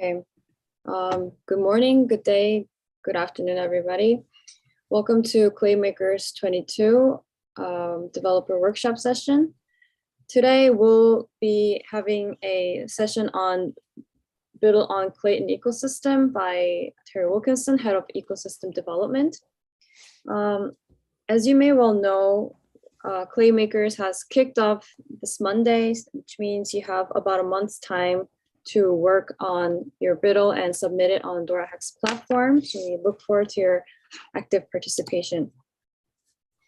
Okay. Good morning, good day, good afternoon, everybody. Welcome to KLAYMAKERS22 developer workshop session. Today we'll be having a session on Buidl on Klaytn ecosystem by Terri Wilkinson, head of ecosystem development. As you may well know, KLAYMAKERS has kicked off this Monday, which means you have about a month's time to work on your Buidl and submit it on DoraHacks platform. So we look forward to your active participation.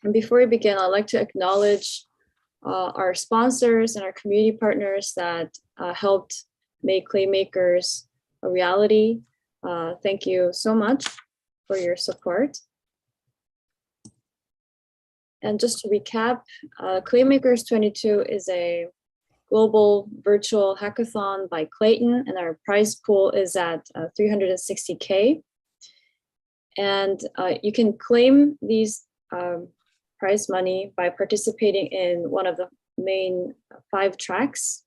And before we begin, I'd like to acknowledge our sponsors and our community partners that helped make KLAYMAKERS a reality. Thank you so much for your support. And just to recap, KLAYMAKERS22 is a global virtual hackathon by Klaytn, and our prize pool is at 360K. And you can claim these prize money by participating in one of the main 5 tracks,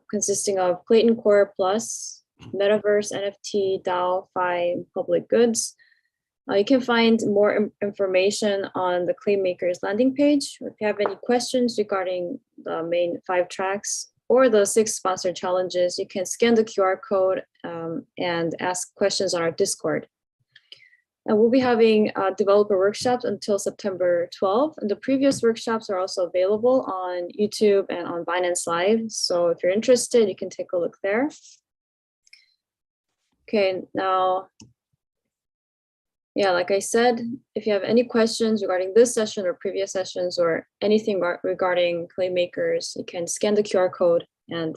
consisting of Klaytn Core Plus, Metaverse, NFT, DAO, FI, public goods. You can find more information on the KLAYMAKERS landing page. If you have any questions regarding the main 5 tracks or the 6 sponsored challenges, you can scan the QR code and ask questions on our Discord. And we'll be having developer workshops until September 12th. And the previous workshops are also available on YouTube and on Binance Live. So if you're interested, you can take a look there. Okay, now, yeah, like I said, if you have any questions regarding this session or previous sessions or anything regarding KLAYMAKERS, you can scan the QR code and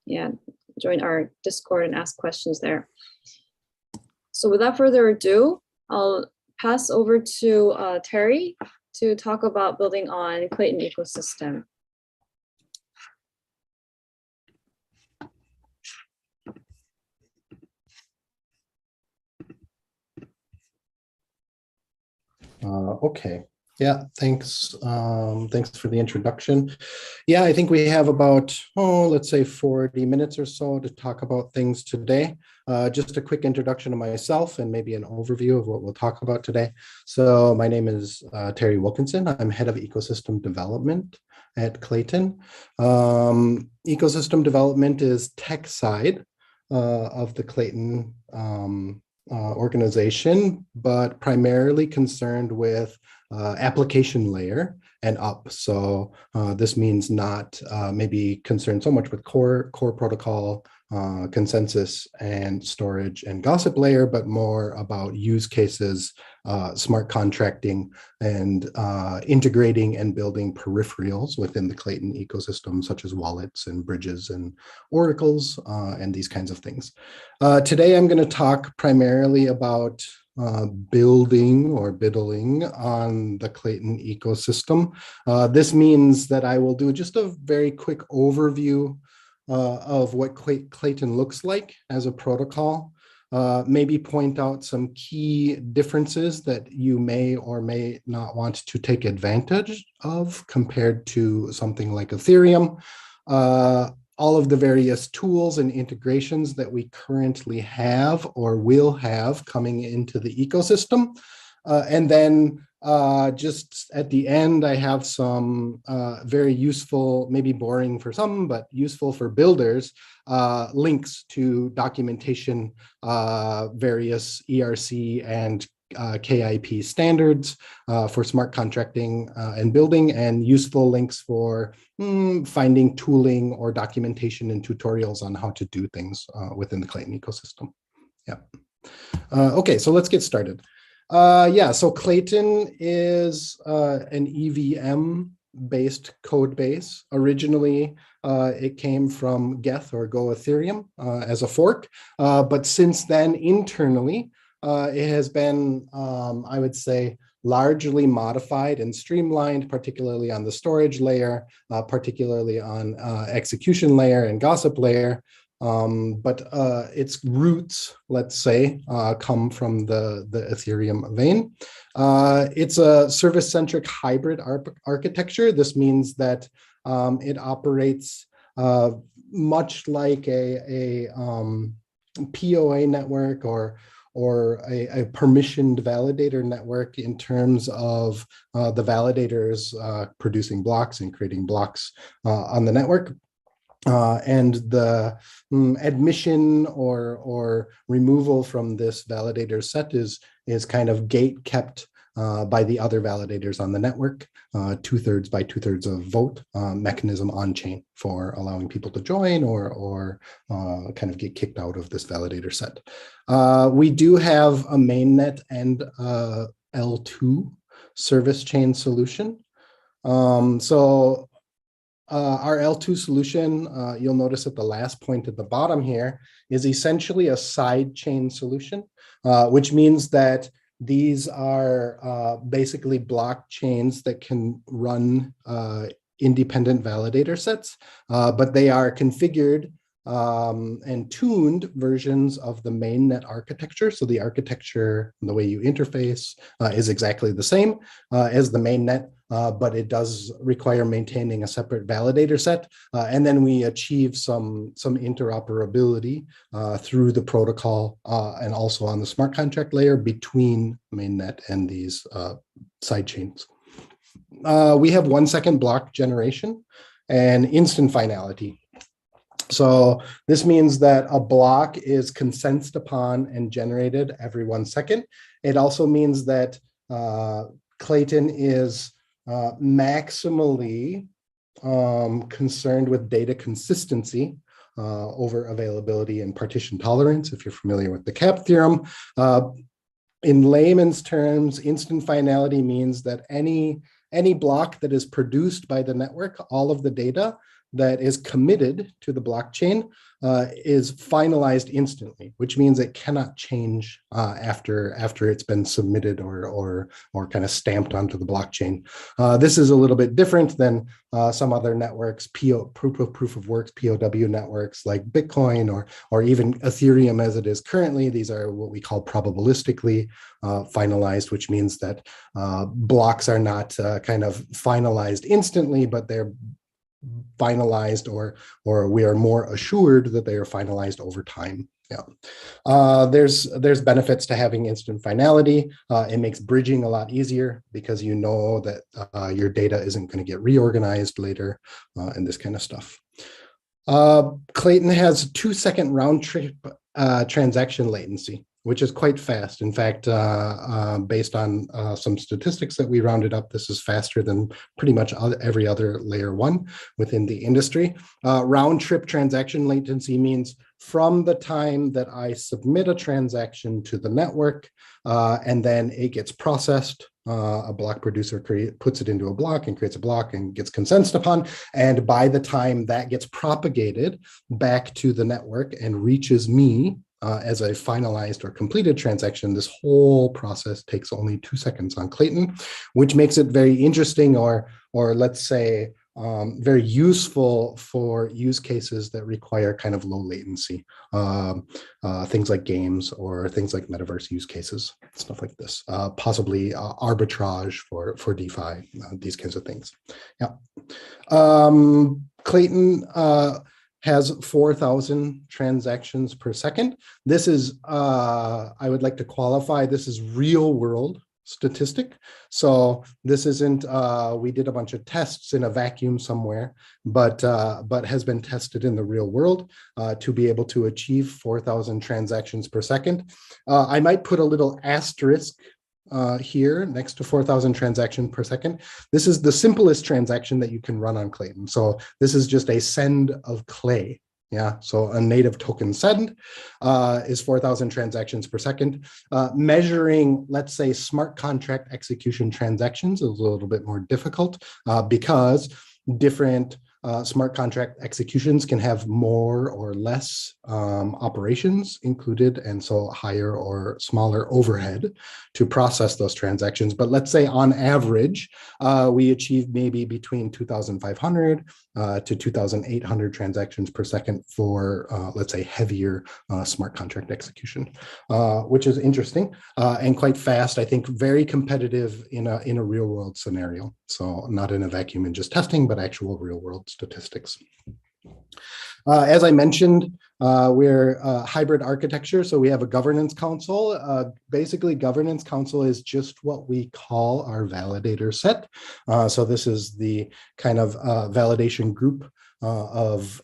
yeah, join our Discord and ask questions there. So without further ado, I'll pass over to Terri to talk about building on Klaytn ecosystem. Okay. Yeah, thanks. Thanks for the introduction. Yeah, I think we have about, let's say 40 minutes or so to talk about things today. Just a quick introduction to myself and maybe an overview of what we'll talk about today. So my name is Terri Wilkinson. I'm head of ecosystem development at Klaytn. Ecosystem development is tech side of the Klaytn organization, but primarily concerned with application layer and up. So this means not maybe concerned so much with core protocol, consensus and storage and gossip layer, but more about use cases, smart contracting, and integrating and building peripherals within the Klaytn ecosystem, such as wallets and bridges and oracles and these kinds of things. Today, I'm going to talk primarily about building or biddling on the Klaytn ecosystem. This means that I will do just a very quick overview of what Klaytn looks like as a protocol, maybe point out some key differences that you may or may not want to take advantage of compared to something like Ethereum, all of the various tools and integrations that we currently have or will have coming into the ecosystem. And then just at the end, I have some very useful, maybe boring for some, but useful for builders, links to documentation, various ERC and KIP standards for smart contracting and building, and useful links for finding tooling or documentation and tutorials on how to do things within the Klaytn ecosystem. Yeah. Okay, so let's get started. Yeah, so Klaytn is an EVM-based code base. Originally, it came from Geth or Go Ethereum as a fork, but since then, internally, it has been, I would say, largely modified and streamlined, particularly on the storage layer, particularly on execution layer and gossip layer. But its roots, let's say, come from the Ethereum vein. It's a service-centric hybrid architecture. This means that it operates much like a POA network or a permissioned validator network in terms of the validators producing blocks and creating blocks on the network. And the admission or removal from this validator set is kind of gate kept by the other validators on the network, 2/3 by 2/3 of vote mechanism on chain for allowing people to join or kind of get kicked out of this validator set. We do have a mainnet and L2 service chain solution. So our L2 solution, you'll notice at the last point at the bottom here, is essentially a side chain solution, which means that these are basically blockchains that can run independent validator sets, but they are configured and tuned versions of the mainnet architecture. So the architecture, the way you interface is exactly the same as the mainnet, but it does require maintaining a separate validator set. And then we achieve some interoperability through the protocol and also on the smart contract layer between mainnet and these side chains. We have 1 second block generation and instant finality. So this means that a block is consented upon and generated every 1 second. It also means that Klaytn is maximally concerned with data consistency over availability and partition tolerance, if you're familiar with the CAP theorem. In layman's terms, instant finality means that any block that is produced by the network, all of the data that is committed to the blockchain is finalized instantly, which means it cannot change after it's been submitted or kind of stamped onto the blockchain. This is a little bit different than some other networks, proof of works, POW networks like Bitcoin or even Ethereum as it is currently. These are what we call probabilistically finalized, which means that blocks are not kind of finalized instantly, but they're finalized or we are more assured that they are finalized over time. Yeah, there's benefits to having instant finality. It makes bridging a lot easier because you know that your data isn't going to get reorganized later and this kind of stuff. Klaytn has 2 second round trip transaction latency, which is quite fast. In fact, based on some statistics that we rounded up, this is faster than pretty much every other layer 1 within the industry. Round trip transaction latency means from the time that I submit a transaction to the network and then it gets processed, a block producer puts it into a block and creates a block and gets consented upon. And by the time that gets propagated back to the network and reaches me, as a finalized or completed transaction, this whole process takes only 2 seconds on Klaytn, which makes it very interesting or let's say very useful for use cases that require kind of low latency, things like games or things like metaverse use cases, stuff like this, possibly arbitrage for DeFi, these kinds of things. Yeah, Klaytn has 4,000 transactions per second. This is, I would like to qualify, this is real world statistic. So this isn't, we did a bunch of tests in a vacuum somewhere, but has been tested in the real world to be able to achieve 4,000 transactions per second. I might put a little asterisk here next to 4,000 transactions per second. This is the simplest transaction that you can run on Klaytn. So this is just a send of Klay. Yeah, so a native token send is 4,000 transactions per second. Measuring, let's say, smart contract execution transactions is a little bit more difficult because different smart contract executions can have more or less operations included, and so higher or smaller overhead to process those transactions. But let's say on average, we achieve maybe between 2,500 to 2,800 transactions per second for, let's say, heavier smart contract execution, which is interesting and quite fast. I think very competitive in a real world scenario. So not in a vacuum and just testing, but actual real world statistics. As I mentioned, we're a hybrid architecture, so we have a governance council. Basically, governance council is just what we call our validator set. So this is the kind of validation group of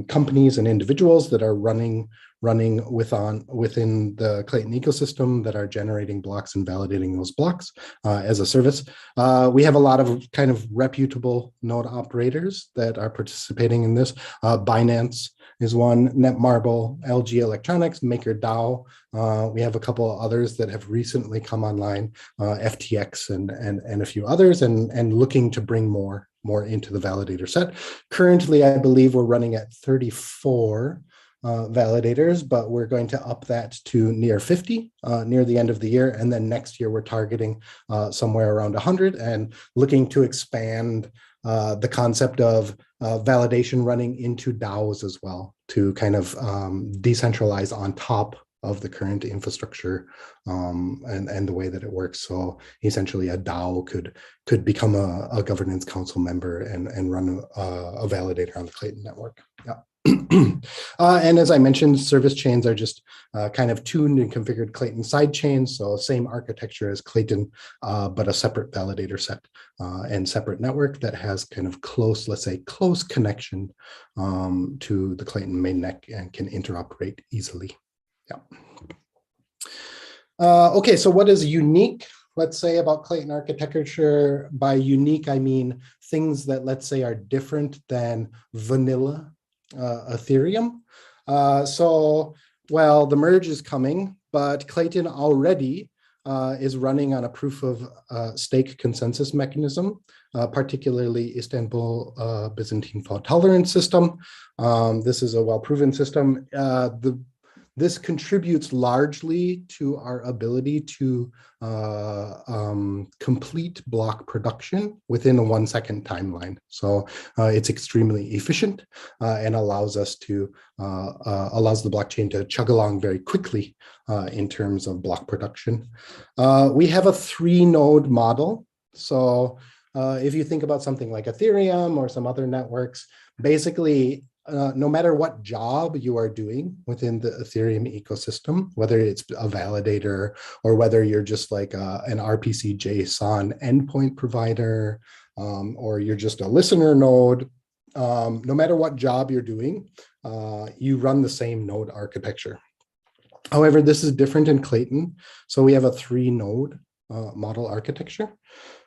companies and individuals that are running within the Klaytn ecosystem that are generating blocks and validating those blocks as a service. We have a lot of kind of reputable node operators that are participating in this. Binance is one, Netmarble, LG Electronics, MakerDAO. We have a couple of others that have recently come online, FTX and a few others, and looking to bring more into the validator set. Currently, I believe we're running at 34 validators, but we're going to up that to near 50 near the end of the year. And then next year, we're targeting somewhere around 100 and looking to expand the concept of validation running into DAOs as well to kind of decentralize on top of the current infrastructure and the way that it works. So essentially a DAO could become a governance council member and run a validator on the Klaytn network. Yeah. And as I mentioned, service chains are just kind of tuned and configured Klaytn side chains. So same architecture as Klaytn, but a separate validator set and separate network that has kind of close, let's say, close connection to the Klaytn mainnet and can interoperate easily. Yeah. Okay, so what is unique, let's say, about Klaytn architecture? By unique, I mean things that, let's say, are different than vanilla Ethereum. Well, the merge is coming, but Klaytn already is running on a proof of stake consensus mechanism, particularly Istanbul Byzantine fault tolerance system. This is a well-proven system. This contributes largely to our ability to complete block production within a 1 second timeline. So it's extremely efficient and allows us to allows the blockchain to chug along very quickly in terms of block production. We have a 3-node model. So if you think about something like Ethereum or some other networks, basically no matter what job you are doing within the Ethereum ecosystem, whether it's a validator or whether you're just like an RPC JSON endpoint provider, or you're just a listener node, no matter what job you're doing, you run the same node architecture. However, this is different in Klaytn. So we have a 3-node model architecture,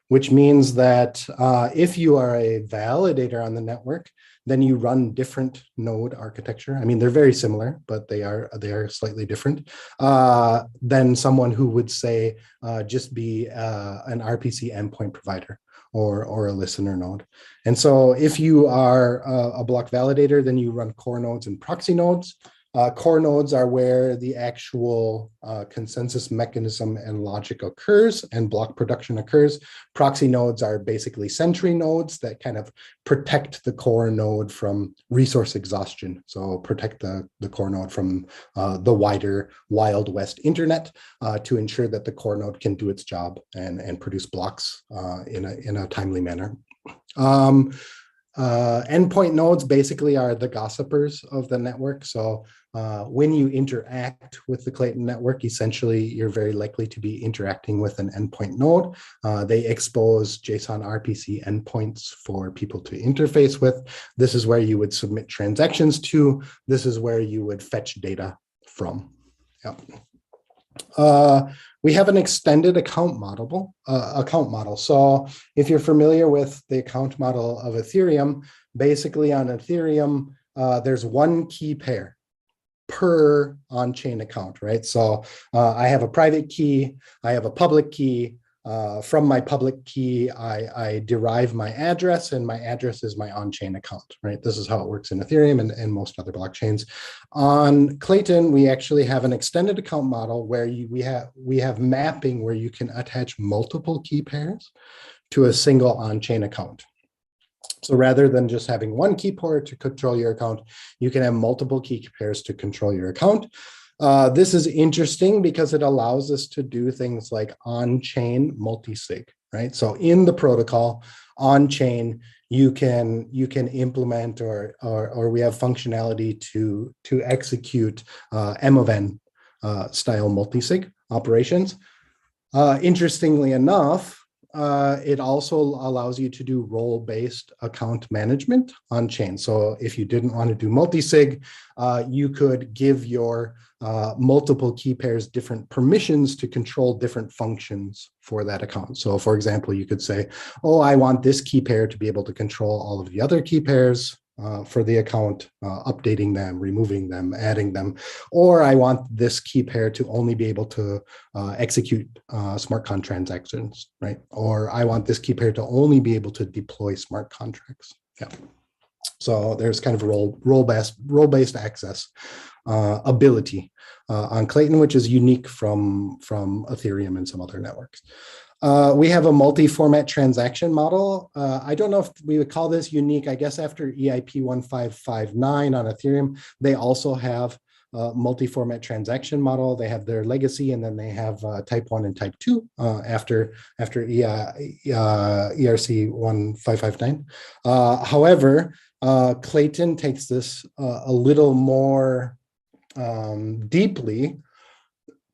which means that if you are a validator on the network, then you run different node architecture. I mean, they're very similar, but they are slightly different than someone who would say just be an RPC endpoint provider or a listener node. And so if you are a block validator, then you run core nodes and proxy nodes. Core nodes are where the actual consensus mechanism and logic occurs and block production occurs. Proxy nodes are basically sentry nodes that kind of protect the core node from resource exhaustion. So protect the core node from the wider Wild West internet to ensure that the core node can do its job and produce blocks in a timely manner. Endpoint nodes basically are the gossipers of the network. So when you interact with the Klaytn network, essentially you're very likely to be interacting with an endpoint node. They expose JSON RPC endpoints for people to interface with. This is where you would submit transactions to. This is where you would fetch data from. Yep. We have an extended account model. So if you're familiar with the account model of Ethereum, basically on Ethereum, there's one key pair per on-chain account, right? So I have a private key, I have a public key. From my public key, I derive my address, and my address is my on-chain account, right? This is how it works in Ethereum and most other blockchains. On Klaytn, we actually have an extended account model where we have mapping where you can attach multiple key pairs to a single on-chain account. So rather than just having one key pair to control your account, you can have multiple key pairs to control your account. This is interesting because it allows us to do things like on-chain multi-sig. right? So in the protocol on chain, you can implement or we have functionality to execute M of N style multisig operations. Interestingly enough, it also allows you to do role-based account management on chain. So if you didn't want to do multisig, you could give your multiple key pairs different permissions to control different functions for that account. So for example, you could say, oh, I want this key pair to be able to control all of the other key pairs for the account, updating them, removing them, adding them, or I want this key pair to only be able to execute smart contract transactions, right? Or I want this key pair to only be able to deploy smart contracts. Yeah. So there's kind of role-based access ability on Klaytn, which is unique from Ethereum and some other networks. We have a multi-format transaction model. I don't know if we would call this unique. I guess after EIP 1559 on Ethereum, they also have a multi-format transaction model. They have their legacy, and then they have type 1 and type 2 after ERC 1559. However, Klaytn takes this a little more deeply.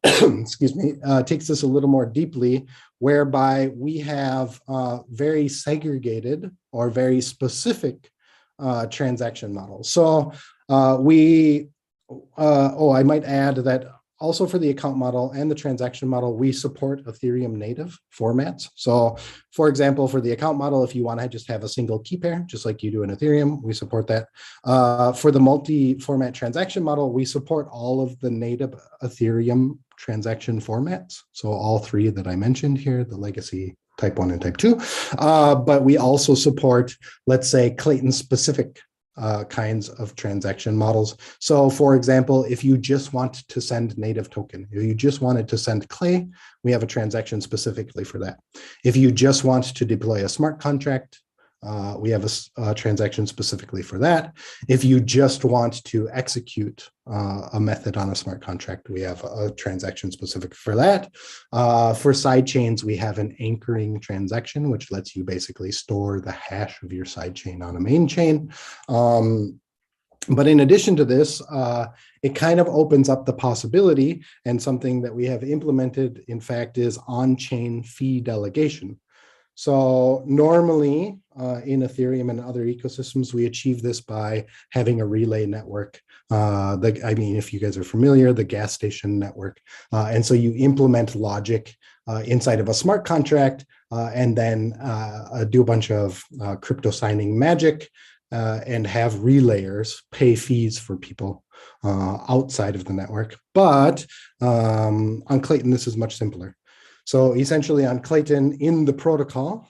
Excuse me, takes this a little more deeply, whereby we have very segregated or very specific transaction models. So I might add that also for the account model and the transaction model, we support Ethereum native formats. So for example, for the account model, if you want to just have a single key pair, just like you do in Ethereum, we support that. For the multi-format transaction model, we support all of the native Ethereum transaction formats. So all three that I mentioned here, the legacy, type 1 and type 2. But we also support, let's say, Klaytn specific kinds of transaction models. So for example, if you just want to send native token, if you just wanted to send Clay, we have a transaction specifically for that. If you just want to deploy a smart contract, we have a transaction specifically for that. If you just want to execute a method on a smart contract, we have a transaction specific for that. For side chains, we have an anchoring transaction, which lets you basically store the hash of your side chain on a main chain. But in addition to this, it kind of opens up the possibility, and something that we have implemented, in fact, is on-chain fee delegation. So normally in Ethereum and other ecosystems, we achieve this by having a relay network. I mean, if you guys are familiar, the gas station network. And so you implement logic inside of a smart contract and then do a bunch of crypto signing magic and have relayers pay fees for people outside of the network. But on Klaytn, this is much simpler. So essentially on Klaytn, in the protocol,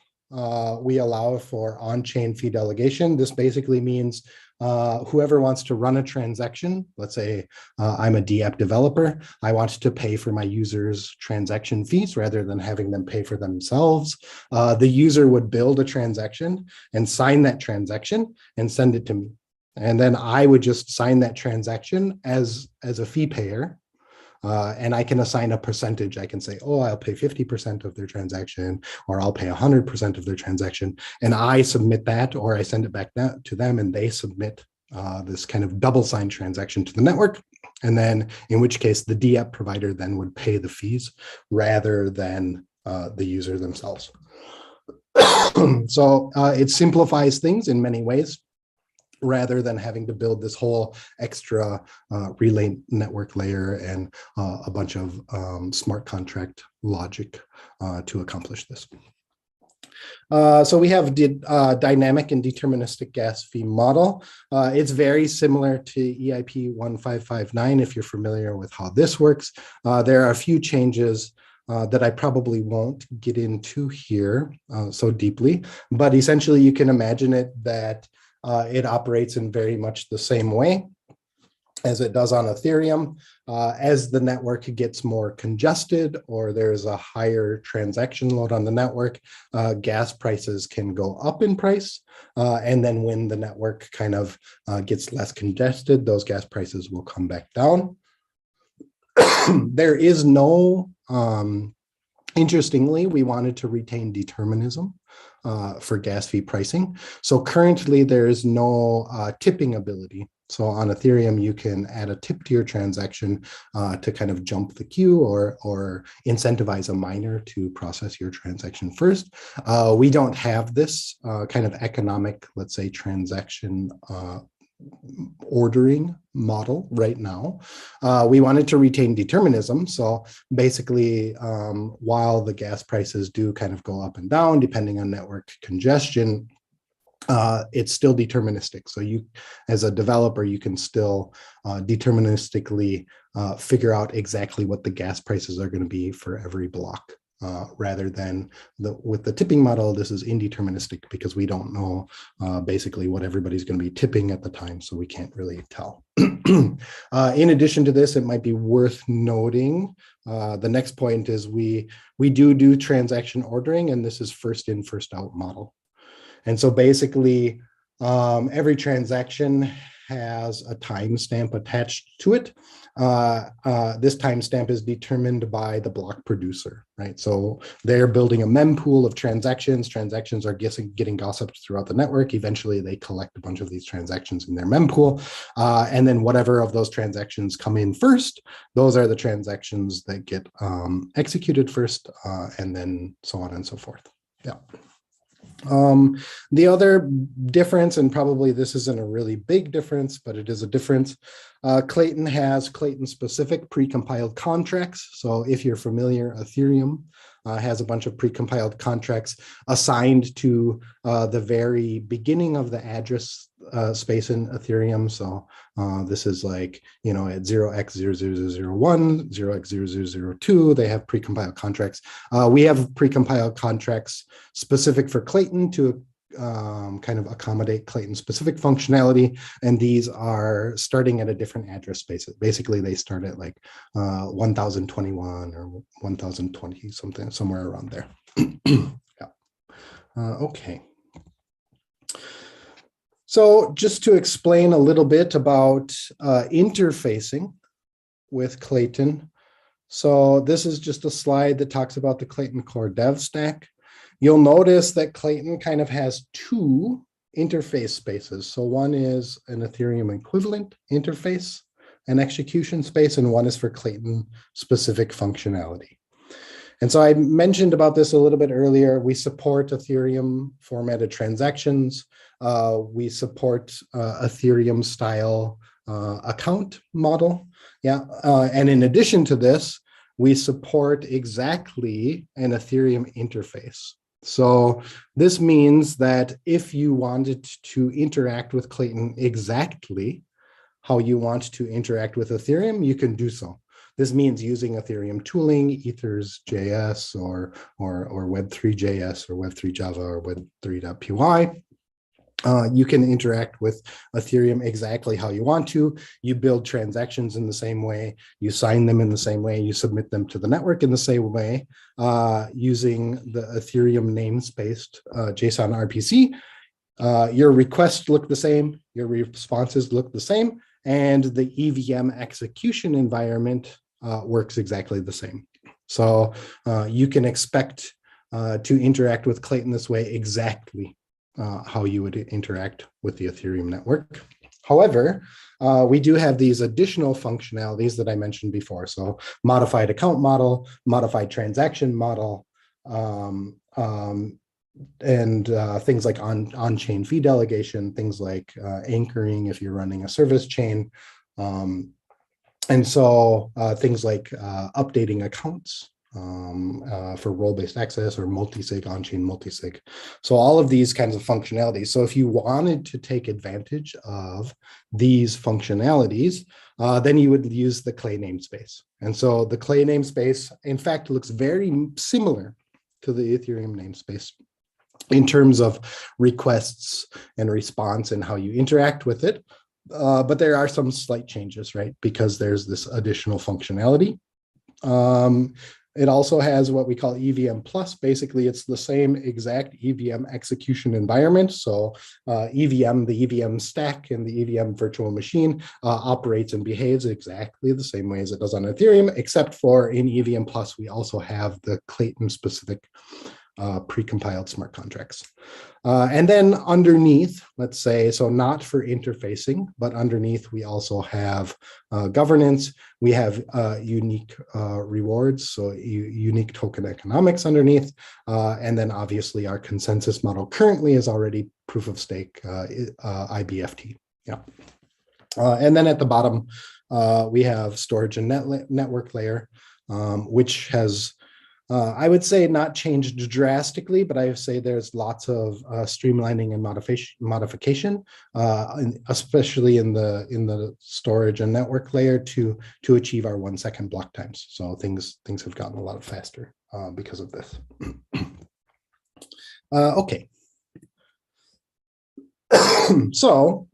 we allow for on-chain fee delegation. This basically means whoever wants to run a transaction, let's say I'm a DApp developer, I want to pay for my users' transaction fees rather than having them pay for themselves. The user would build a transaction and sign that transaction and send it to me. And then I would just sign that transaction as a fee payer. And I can assign a percentage. I can say, oh, I'll pay 50% of their transaction, or I'll pay 100% of their transaction. And I submit that, or I send it back to them, and they submit this kind of double signed transaction to the network. And then in which case the DApp provider then would pay the fees rather than the user themselves. So it simplifies things in many ways, rather than having to build this whole extra relay network layer and a bunch of smart contract logic to accomplish this. So we have the dynamic and deterministic gas fee model. It's very similar to EIP 1559 if you're familiar with how this works. There are a few changes that I probably won't get into here so deeply, but essentially you can imagine it that it operates in very much the same way as it does on Ethereum. As the network gets more congested or there's a higher transaction load on the network, gas prices can go up in price. And then when the network kind of gets less congested, those gas prices will come back down. There is no Interestingly, we wanted to retain determinism for gas fee pricing. So currently there is no tipping ability. So on Ethereum, you can add a tip to your transaction to kind of jump the queue or incentivize a miner to process your transaction first. We don't have this kind of economic, let's say, transaction ordering model right now. We wanted to retain determinism. So basically, while the gas prices do kind of go up and down, depending on network congestion, it's still deterministic. So you, as a developer, you can still deterministically figure out exactly what the gas prices are going to be for every block. Rather than with the tipping model, this is indeterministic because we don't know basically what everybody's going to be tipping at the time, so we can't really tell. In addition to this, it might be worth noting, the next point is we do transaction ordering, and this is first in, first out model. And so basically, every transaction has a timestamp attached to it. This timestamp is determined by the block producer, right? So they're building a mempool of transactions. Transactions are getting gossiped throughout the network. Eventually, they collect a bunch of these transactions in their mempool. And then whatever of those transactions come in first, those are the transactions that get executed first, and then so on and so forth. Yeah. The other difference, and probably this isn't a really big difference, but it is a difference. Klaytn has Klaytn specific precompiled contracts. So if you're familiar, Ethereum has a bunch of precompiled contracts assigned to the very beginning of the address space in Ethereum. So this is like, you know, at 0x0001, 0x0002, they have precompiled contracts. We have precompiled contracts specific for Klaytn to kind of accommodate Klaytn specific functionality. And these are starting at a different address space. Basically, they start at like 1021 or 1020, something, somewhere around there. Yeah. Okay. So just to explain a little bit about interfacing with Klaytn. So this is just a slide that talks about the Klaytn core dev stack. You'll notice that Klaytn kind of has two interface spaces. So one is an Ethereum equivalent interface and execution space, and one is for Klaytn specific functionality. And so I mentioned about this a little bit earlier. We support Ethereum formatted transactions. We support Ethereum style account model. Yeah, and in addition to this, we support exactly an Ethereum interface. So this means that if you wanted to interact with Klaytn exactly how you want to interact with Ethereum, you can do so. This means using Ethereum tooling, Ethers.js or Web3.js or Web3 Java or Web3.py. You can interact with Ethereum exactly how you want to. You build transactions in the same way, you sign them in the same way, you submit them to the network in the same way, using the Ethereum namespace JSON RPC. Your requests look the same, your responses look the same, and the EVM execution environment works exactly the same. So you can expect to interact with Klaytn this way exactly how you would interact with the Ethereum network. However, we do have these additional functionalities that I mentioned before. So modified account model, modified transaction model, and things like on-chain fee delegation, things like anchoring if you're running a service chain. And so things like updating accounts for role-based access or multi-sig, on-chain multi-sig. So all of these kinds of functionalities. So if you wanted to take advantage of these functionalities, then you would use the Klay namespace. And so the Klay namespace, in fact, looks very similar to the Ethereum namespace in terms of requests and response and how you interact with it. But there are some slight changes, right? Because there's this additional functionality. It also has what we call EVM Plus. Basically, it's the same exact EVM execution environment. So EVM, the EVM stack and the EVM virtual machine operates and behaves exactly the same way as it does on Ethereum, except for in EVM Plus, we also have the Klaytn specific precompiled smart contracts. And then underneath, let's say, so not for interfacing, but underneath we also have governance. We have unique rewards, so unique token economics underneath. And then obviously our consensus model currently is already proof of stake IBFT. Yeah. And then at the bottom, we have storage and network layer, which has I would say not changed drastically, but I would say there's lots of streamlining and modification, especially in the storage and network layer to achieve our 1 second block times. So things have gotten a lot faster because of this. Okay. So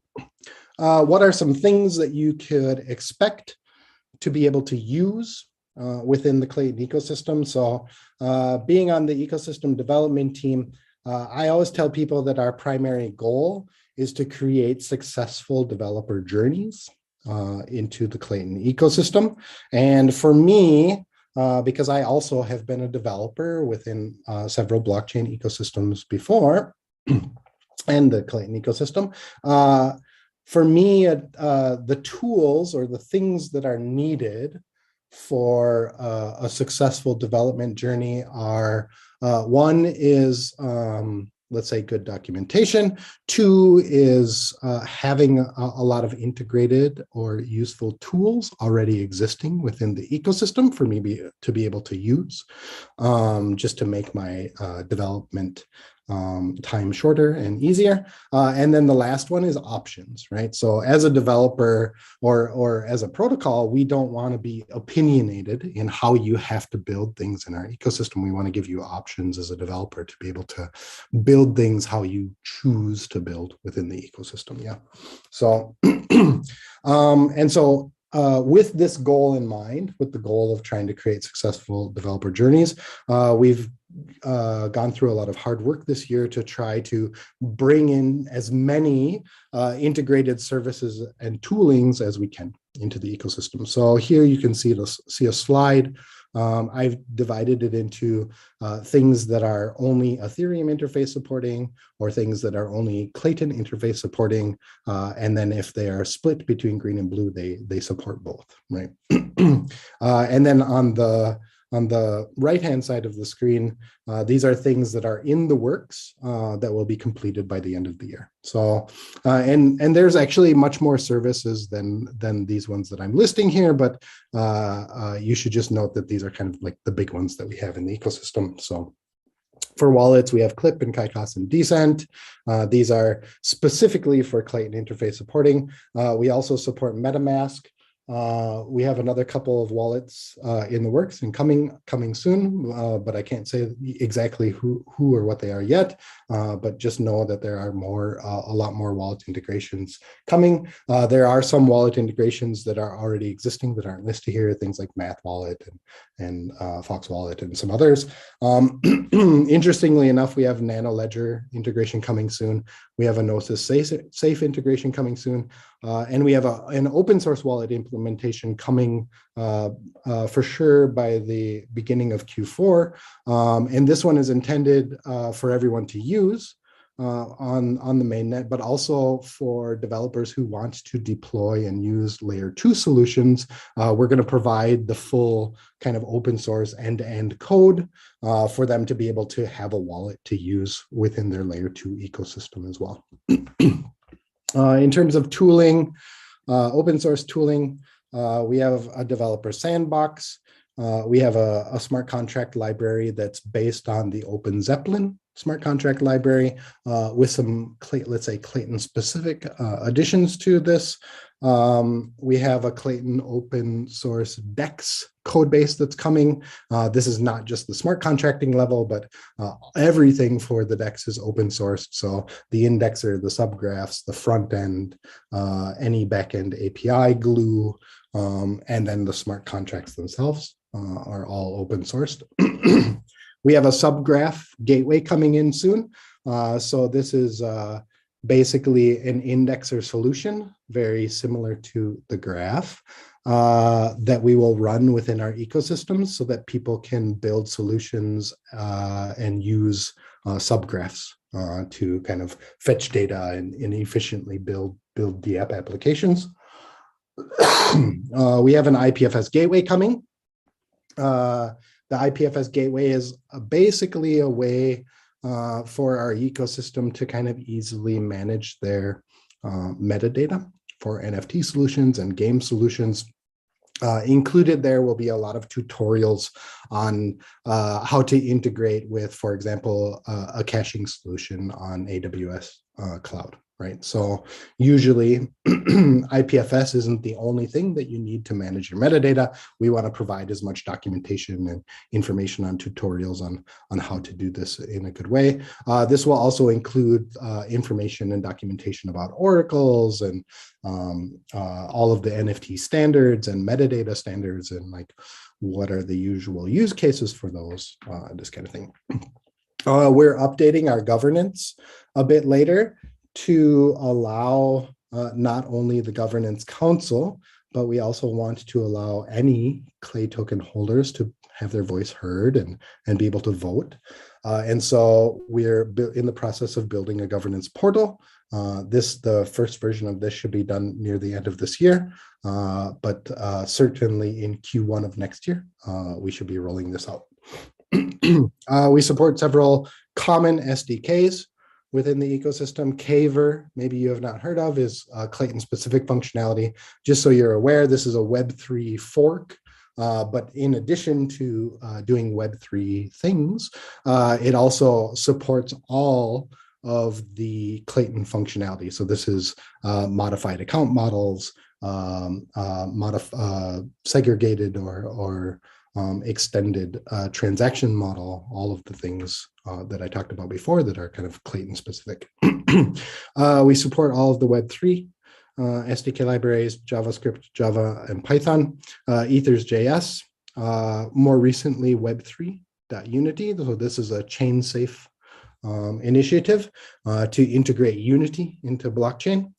what are some things that you could expect to be able to use within the Klaytn ecosystem? So being on the ecosystem development team, I always tell people that our primary goal is to create successful developer journeys into the Klaytn ecosystem. And for me, because I also have been a developer within several blockchain ecosystems before, and the Klaytn ecosystem, for me, the tools or the things that are needed for a successful development journey are, one is, let's say, good documentation. Two is having a lot of integrated or useful tools already existing within the ecosystem for me to be able to use, just to make my development time shorter and easier. And then the last one is options, right? So as a developer or as a protocol, we don't want to be opinionated in how you have to build things in our ecosystem. We want to give you options as a developer to be able to build things how you choose to build within the ecosystem. Yeah. So, and so with this goal in mind, with the goal of trying to create successful developer journeys, we've gone through a lot of hard work this year to try to bring in as many integrated services and toolings as we can into the ecosystem. So here you can see a slide. I've divided it into things that are only Ethereum interface supporting, or things that are only Klaytn interface supporting, and then if they are split between green and blue, they support both, right? And then on the right-hand side of the screen, these are things that are in the works that will be completed by the end of the year. So, and there's actually much more services than these ones that I'm listing here, but you should just note that these are kind of like the big ones that we have in the ecosystem. So for wallets, we have Clip and Kaitos and Decent. These are specifically for Klaytn interface supporting. We also support MetaMask. We have another couple of wallets in the works and coming soon, but I can't say exactly who or what they are yet. But just know that there are a lot more wallet integrations coming. There are some wallet integrations that are already existing that aren't listed here, things like Math Wallet and Fox Wallet and some others. Interestingly enough, we have Nano Ledger integration coming soon. We have a Gnosis Safe integration coming soon. And we have an open source wallet implementation coming for sure by the beginning of Q4. And this one is intended for everyone to use on the mainnet, but also for developers who want to deploy and use layer 2 solutions. We're going to provide the full kind of open source end-to-end code for them to be able to have a wallet to use within their layer 2 ecosystem as well. In terms of tooling, open source tooling, we have a developer sandbox. We have a smart contract library that's based on the Open Zeppelin smart contract library with some, let's say, Klaytn specific additions to this. We have a Klaytn open source DEX code base that's coming. This is not just the smart contracting level, but everything for the DEX is open sourced. So the indexer, the subgraphs, the front end, any backend API glue, and then the smart contracts themselves are all open sourced. We have a subgraph gateway coming in soon. So this is basically an indexer solution, very similar to the graph, that we will run within our ecosystems so that people can build solutions and use subgraphs to kind of fetch data and efficiently build the app applications. We have an IPFS gateway coming. The IPFS gateway is basically a way for our ecosystem to kind of easily manage their metadata for NFT solutions and game solutions. Included there will be a lot of tutorials on how to integrate with, for example, a caching solution on AWS cloud, right? So usually IPFS isn't the only thing that you need to manage your metadata. We want to provide as much documentation and information on tutorials on how to do this in a good way. This will also include information and documentation about oracles and all of the NFT standards and metadata standards and like what are the usual use cases for those, this kind of thing. We're updating our governance a bit later to allow not only the governance council, but we also want to allow any Clay token holders to have their voice heard and be able to vote. And so we're in the process of building a governance portal. The first version of this should be done near the end of this year, but certainly in Q1 of next year, we should be rolling this out. We support several common SDKs within the ecosystem. Kver, maybe you have not heard of, is Klaytn specific functionality. Just so you're aware, this is a Web3 fork, but in addition to doing Web3 things, it also supports all of the Klaytn functionality. So this is modified account models, segregated or extended transaction model, all of the things that I talked about before that are kind of Klaytn specific. We support all of the Web3 SDK libraries, JavaScript, Java, and Python, Ethers.js, more recently Web3.unity. So this is a chain safe initiative to integrate Unity into blockchain.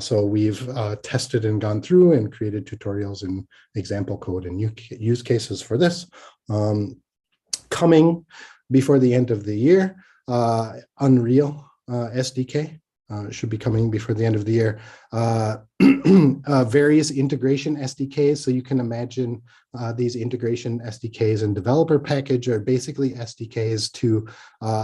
So we've tested and gone through and created tutorials and example code and use cases for this. Coming before the end of the year, Unreal SDK should be coming before the end of the year. Various integration SDKs. So you can imagine these integration SDKs and developer package are basically SDKs to,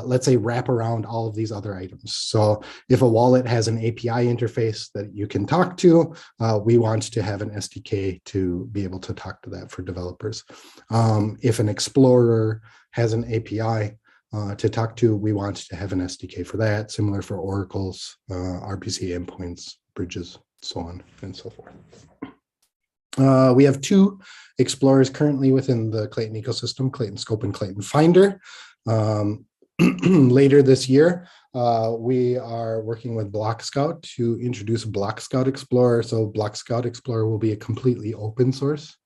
let's say, wrap around all of these other items. So if a wallet has an API interface that you can talk to, we want to have an SDK to be able to talk to that for developers. If an explorer has an API to talk to, we want to have an SDK for that, similar for oracles, RPC endpoints, bridges, so on and so forth. We have two explorers currently within the Klaytn ecosystem, Klaytn Scope and Klaytn Finder. Later this year, we are working with Block Scout to introduce Block Scout Explorer. So Block Scout Explorer will be a completely open source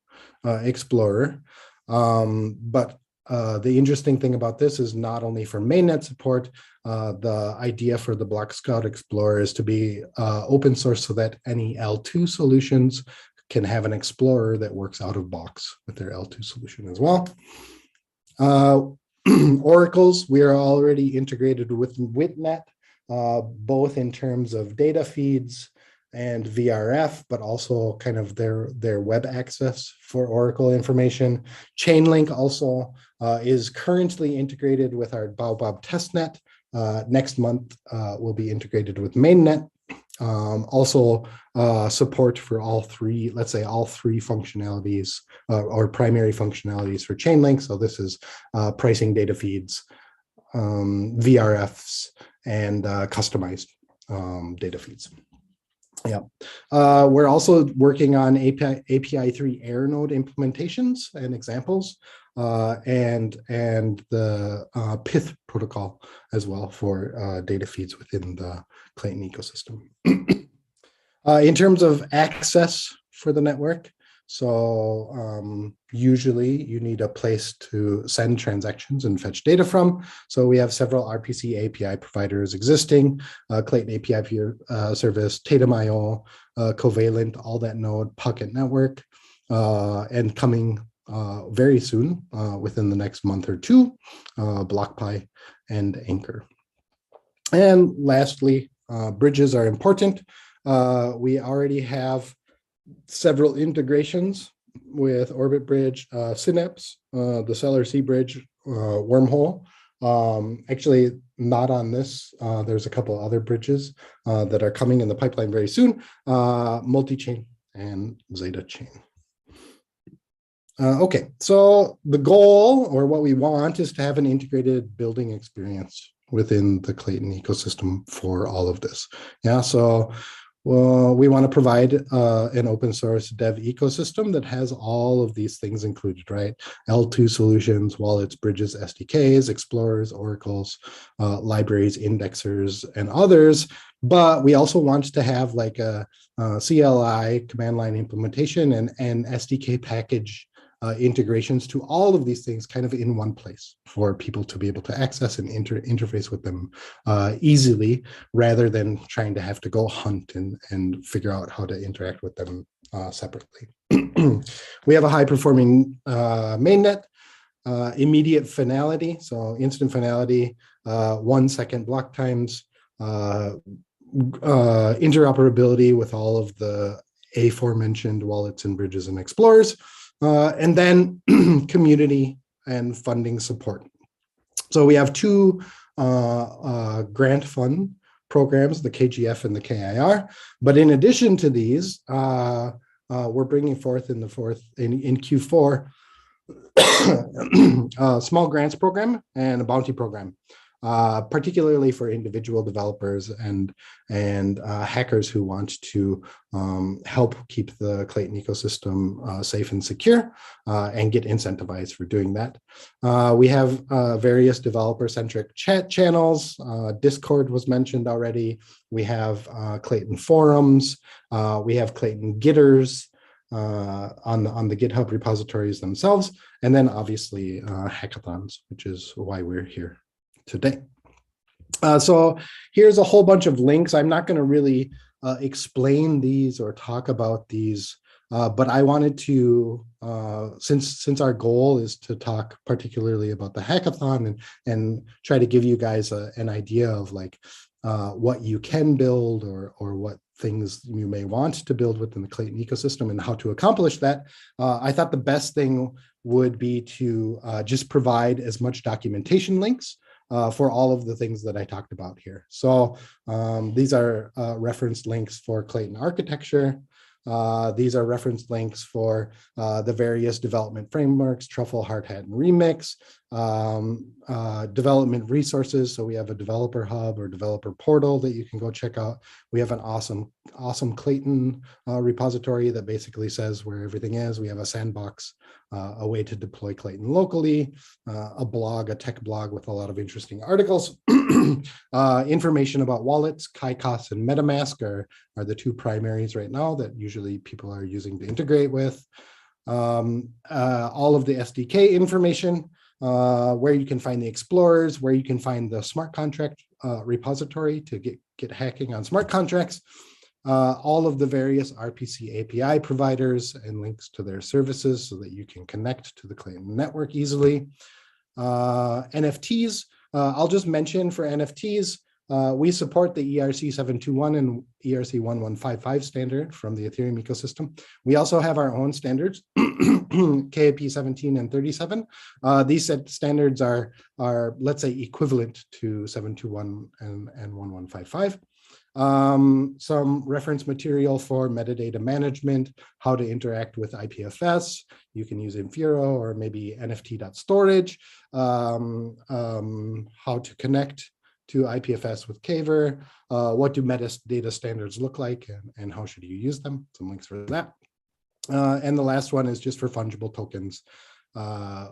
explorer. But the interesting thing about this is not only for mainnet support, the idea for the Block Scout Explorer is to be open source so that any L2 solutions can have an explorer that works out of box with their L2 solution as well. Oracles, we are already integrated with Witnet, both in terms of data feeds and VRF, but also kind of their web access for Oracle information. Chainlink also is currently integrated with our Baobab testnet. Next month will be integrated with mainnet. Also support for all three, let's say all three functionalities or primary functionalities for Chainlink. So this is pricing data feeds, VRFs, and customized data feeds. Yeah, we're also working on API 3 air node implementations and examples, and the Pith protocol as well for data feeds within the Klaytn ecosystem. In terms of access for the network, So usually you need a place to send transactions and fetch data from. So we have several RPC API providers existing, Klaytn API service, Tatum.io, Covalent, all that node, Pocket Network, and coming very soon, within the next month or two, BlockPi and Anchor. And lastly, bridges are important. We already have several integrations with Orbit Bridge, Synapse, the Seller C Bridge, Wormhole. Actually, not on this. There's a couple other bridges that are coming in the pipeline very soon, multi-chain and Zeta Chain. Okay, so the goal, or what we want, is to have an integrated building experience within the Klaytn ecosystem for all of this. Yeah, so we want to provide an open source dev ecosystem that has all of these things included, right? L2 solutions, wallets, bridges, SDKs, explorers, oracles, libraries, indexers, and others. But we also want to have like a CLI, command line implementation, and SDK package integrations to all of these things kind of in one place for people to be able to access and interface with them easily, rather than trying to have to go hunt and figure out how to interact with them separately. We have a high performing mainnet, immediate finality, so instant finality, 1 second block times, interoperability with all of the aforementioned wallets and bridges and explorers, and then community and funding support. So we have two grant fund programs, the KGF and the KIR. But in addition to these, we're bringing forth in Q4 a small grants program and a bounty program, particularly for individual developers and hackers who want to help keep the Klaytn ecosystem safe and secure, and get incentivized for doing that. We have various developer-centric chat channels. Discord was mentioned already. We have Klaytn forums. We have Klaytn Gitters on the GitHub repositories themselves, and then obviously hackathons, which is why we're here today. So here's a whole bunch of links. I'm not going to really explain these or talk about these, but I wanted to, since our goal is to talk particularly about the hackathon and try to give you guys an idea of like what you can build or what things you may want to build within the Klaytn ecosystem and how to accomplish that, I thought the best thing would be to just provide as much documentation links for all of the things that I talked about here. So these are reference links for Klaytn architecture. These are reference links for the various development frameworks, Truffle, Hardhat, and Remix, development resources. So we have a developer hub or developer portal that you can go check out. We have an awesome Klaytn repository that basically says where everything is. We have a sandbox, a way to deploy Klaytn locally, a blog, a tech blog with a lot of interesting articles. Information about wallets, Kaikos, and MetaMask are the two primaries right now that usually people are using to integrate with. All of the SDK information, where you can find the explorers, where you can find the smart contract repository to get hacking on smart contracts, all of the various RPC API providers and links to their services so that you can connect to the Klaytn network easily. NFTs, I'll just mention for NFTs, we support the ERC 721 and ERC 1155 standard from the Ethereum ecosystem. We also have our own standards, KAP 17 and 37. These standards are, let's say, equivalent to 721 and 1155. Some reference material for metadata management, how to interact with IPFS. You can use Infuro or maybe NFT.storage, how to connect to IPFS with Caver, what do metadata standards look like, and how should you use them? Some links for that. And the last one is just for fungible tokens.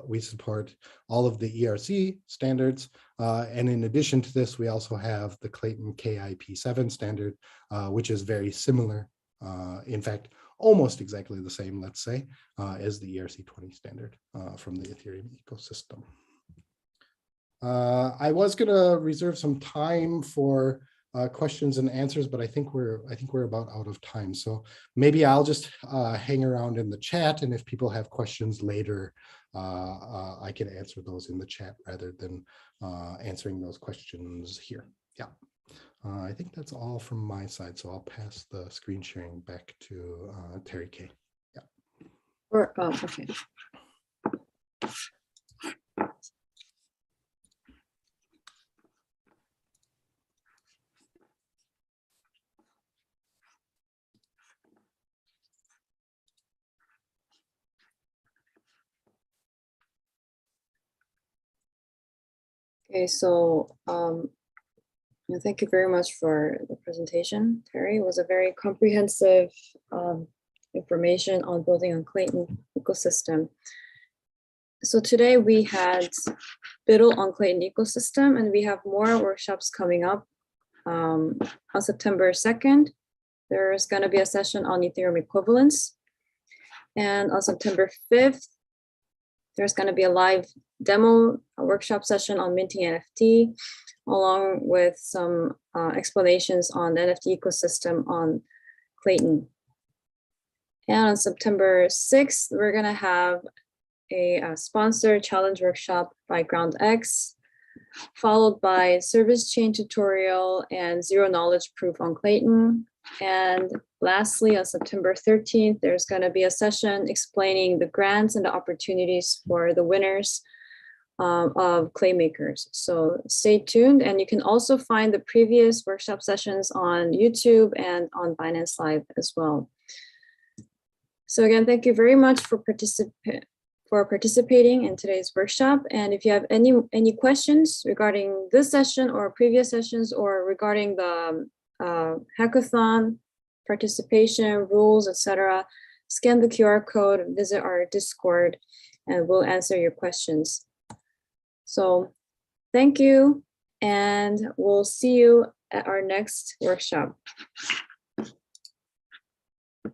We support all of the ERC standards. And in addition to this, we also have the Klaytn KIP7 standard, which is very similar. In fact, almost exactly the same, let's say, as the ERC20 standard from the Ethereum ecosystem. I was going to reserve some time for questions and answers, but I think we're about out of time. So maybe I'll just hang around in the chat, and if people have questions later, I can answer those in the chat rather than answering those questions here. Yeah, I think that's all from my side. So I'll pass the screen sharing back to Terri K. Yeah. Okay. Okay, so thank you very much for the presentation, Terri. It was a very comprehensive information on building on Klaytn ecosystem. So today we had Buidl on Klaytn ecosystem, and we have more workshops coming up. On September 2nd, there's going to be a session on Ethereum equivalence. And on September 5th, there's going to be a live demo, a workshop session on minting NFT, along with some explanations on the NFT ecosystem on Klaytn. And on September 6th, we're going to have a sponsored challenge workshop by GroundX, followed by service chain tutorial and zero knowledge proof on Klaytn. And lastly, on September 13th, there's going to be a session explaining the grants and the opportunities for the winners of Klaymakers. So stay tuned, and you can also find the previous workshop sessions on YouTube and on Binance Live as well. So again, thank you very much for participating in today's workshop. And if you have any questions regarding this session or previous sessions, or regarding the hackathon, participation, rules, etc., scan the QR code, visit our Discord, and we'll answer your questions. So thank you, and we'll see you at our next workshop.